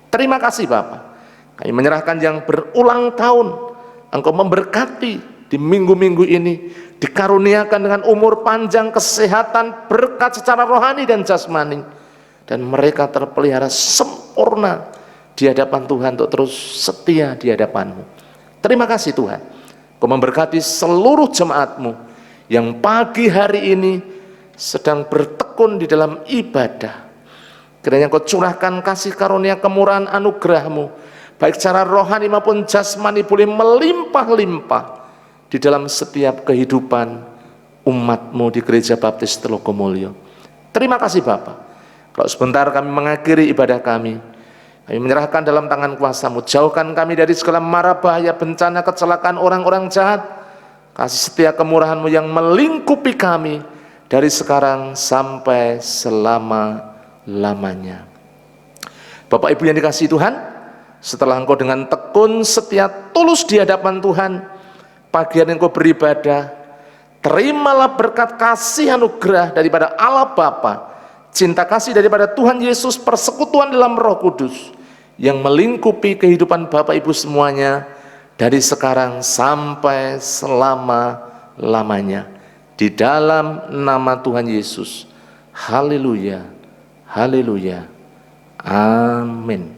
Terima kasih Bapa. Kami menyerahkan yang berulang tahun, Engkau memberkati di minggu-minggu ini, dikaruniakan dengan umur panjang, kesehatan, berkat secara rohani dan jasmani, dan mereka terpelihara sempurna di hadapan Tuhan untuk terus setia di hadapan-Mu. Terima kasih Tuhan, Kau memberkati seluruh jemaat-Mu yang pagi hari ini sedang bertekun di dalam ibadah. Kiranya Kau curahkan kasih karunia kemurahan anugerah-Mu, baik secara rohani maupun jasmani, boleh melimpah-limpah di dalam setiap kehidupan umat-Mu di Gereja Baptis Telogomulyo. Terima kasih Bapa. Kalau sebentar kami mengakhiri ibadah kami menyerahkan dalam tangan kuasa-Mu. Jauhkan kami dari segala mara bahaya, bencana, kecelakaan orang-orang jahat. Kasih setia kemurahan-Mu yang melingkupi kami dari sekarang sampai selama-lamanya. Bapak Ibu yang dikasihi Tuhan, setelah Engkau dengan tekun, setia, tulus di hadapan Tuhan, pagi hari Engkau beribadah, terimalah berkat kasih anugerah daripada Allah Bapa, cinta kasih daripada Tuhan Yesus, persekutuan dalam Roh Kudus yang melingkupi kehidupan Bapak Ibu semuanya dari sekarang sampai selama-lamanya. Di dalam nama Tuhan Yesus. Haleluya. Haleluya. Amin.